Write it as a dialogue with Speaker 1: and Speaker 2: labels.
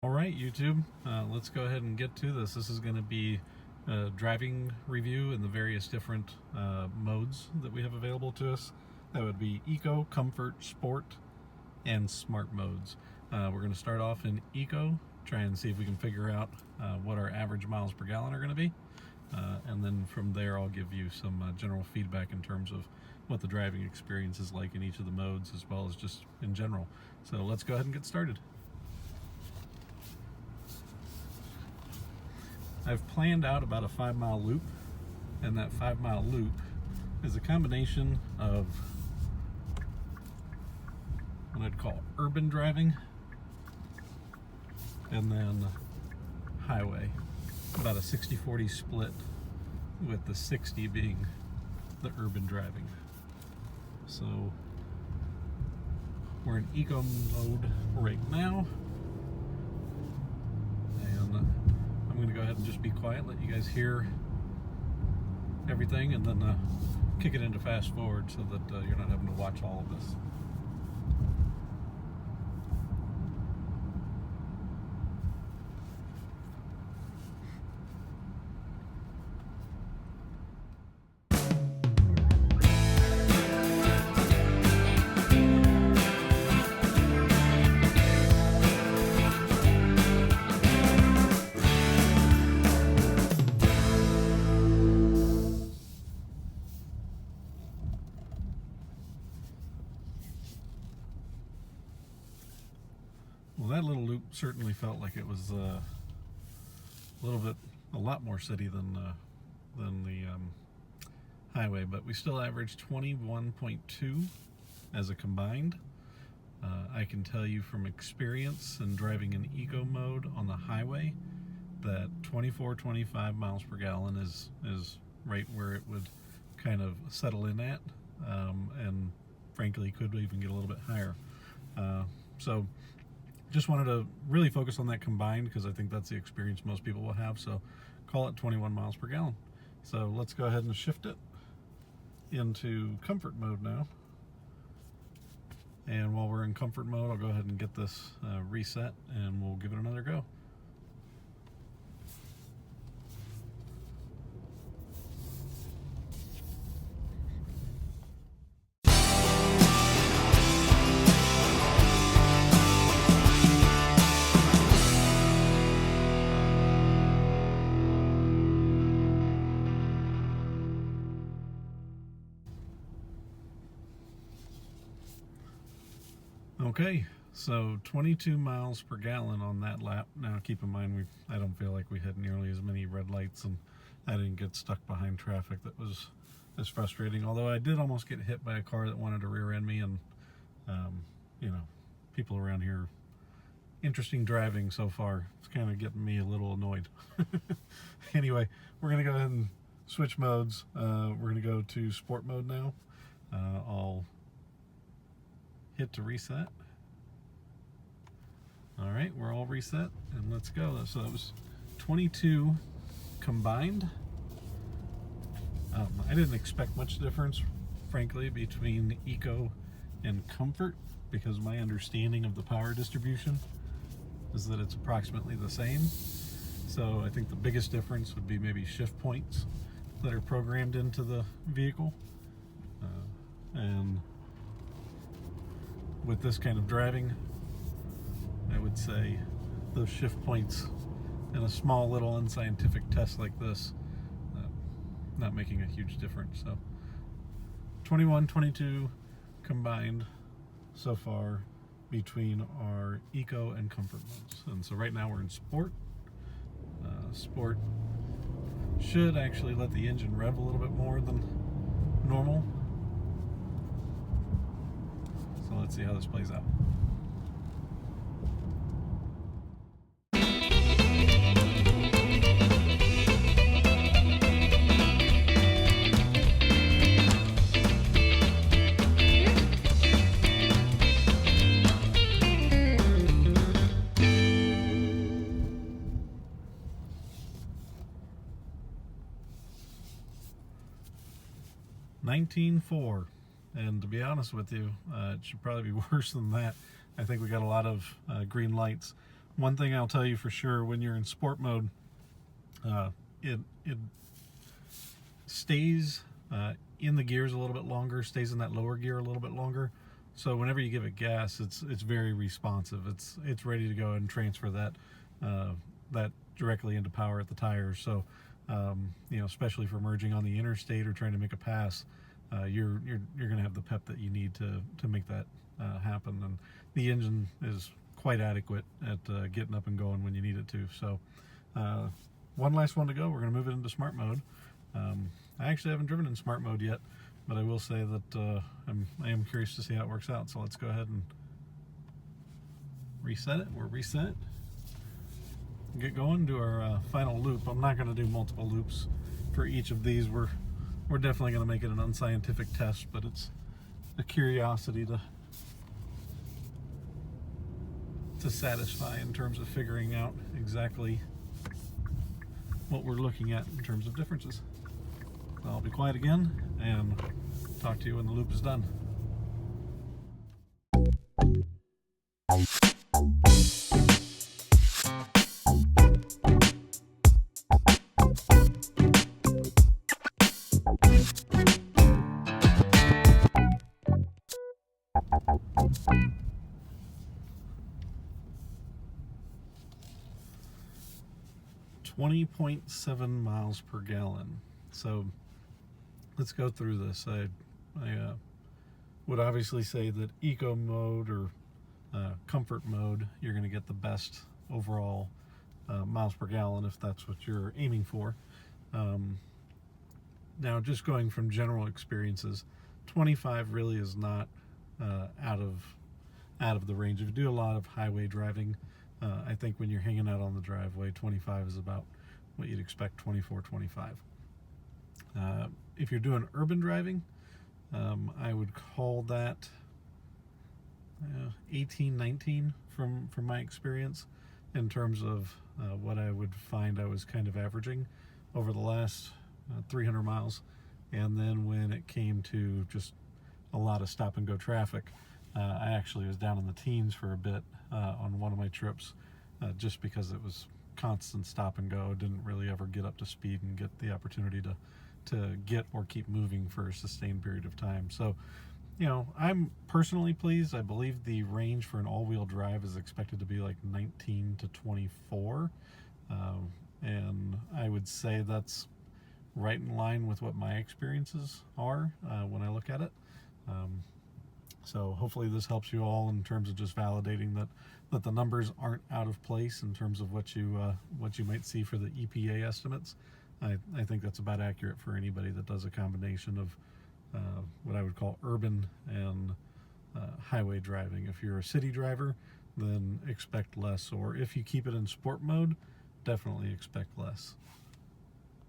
Speaker 1: All right, YouTube, let's go ahead and get to this. This is going to be a driving review in the various different modes that we have available to us. That would be Eco, Comfort, Sport, and Smart modes. We're going to start off in Eco, try and see if we can figure out what our average miles per gallon are going to be. And then from there, I'll give you some general feedback in terms of what the driving experience is like in each of the modes, as well as just in general. So let's go ahead and get started. I've planned out about a 5-mile loop, and that 5-mile loop is a combination of what I'd call urban driving and then highway. About a 60-40 split, with the 60 being the urban driving. So we're in eco mode right now, and I'm going to go ahead and just be quiet, let you guys hear everything, and then kick it into fast forward so that you're not having to watch all of this. Well, that little loop certainly felt like it was a lot more city than the highway, but we still averaged 21.2 as a combined. I can tell you from experience and driving in eco mode on the highway that 24-25 miles per gallon is right where it would kind of settle in at, and frankly could even get a little bit higher. So just wanted to really focus on that combined because I think that's the experience most people will have. So call it 21 miles per gallon. So let's go ahead and shift it into comfort mode now. And while we're in comfort mode, I'll go ahead and get this reset, and we'll give it another go. Okay, so 22 miles per gallon on that lap. Now keep in mind, I don't feel like we had nearly as many red lights, and I didn't get stuck behind traffic that was as frustrating, although I did almost get hit by a car that wanted to rear end me, and you know, people around here, interesting driving so far. It's kind of getting me a little annoyed. Anyway, we're gonna go ahead and switch modes. We're gonna go to sport mode now. I'll hit to reset. All right, we're all reset, and let's go. So that was 22 combined. I didn't expect much difference, frankly, between eco and comfort, because my understanding of the power distribution is that it's approximately the same. So I think the biggest difference would be maybe shift points that are programmed into the vehicle. And with this kind of driving, I would say those shift points in a small little unscientific test like this, not making a huge difference. So 21, 22 combined so far between our eco and comfort modes. And so right now we're in sport. Sport should actually let the engine rev a little bit more than normal. So let's see how this plays out. $19.4, and to be honest with you, it should probably be worse than that. I think we got a lot of green lights. One thing I'll tell you for sure, when you're in sport mode, it stays in the gears a little bit longer, stays in that lower gear a little bit longer. So whenever you give it gas, it's very responsive. It's ready to go and transfer that directly into power at the tires. So you know, especially for merging on the interstate or trying to make a pass, you're going to have the pep that you need to make that happen. And the engine is quite adequate at getting up and going when you need it to. So one last one to go. We're going to move it into smart mode. I actually haven't driven in smart mode yet, but I will say that I am curious to see how it works out. So let's go ahead and reset it. We're reset. Get going, do our final loop. I'm not going to do multiple loops for each of these. We're definitely going to make it an unscientific test, but it's a curiosity to satisfy in terms of figuring out exactly what we're looking at in terms of differences. I'll be quiet again and talk to you when the loop is done. .7 miles per gallon. So let's go through this. I would obviously say that eco mode or comfort mode, you're going to get the best overall miles per gallon if that's what you're aiming for. Now, just going from general experiences, 25 really is not out of the range. If you do a lot of highway driving, I think when you're hanging out on the driveway, 25 is about what you'd expect, 24, 25. If you're doing urban driving, I would call that 18, 19 from my experience in terms of what I would find I was kind of averaging over the last 300 miles. And then when it came to just a lot of stop and go traffic, I actually was down in the teens for a bit on one of my trips, just because it was constant stop and go. Didn't really ever get up to speed and get the opportunity to get or keep moving for a sustained period of time. So, you know, I'm personally pleased. I believe the range for an all-wheel drive is expected to be like 19 to 24, and I would say that's right in line with what my experiences are when I look at it. So hopefully this helps you all in terms of just validating that the numbers aren't out of place in terms of what you might see for the EPA estimates. I think that's about accurate for anybody that does a combination of what I would call urban and highway driving. If you're a city driver, then expect less, or if you keep it in sport mode, definitely expect less.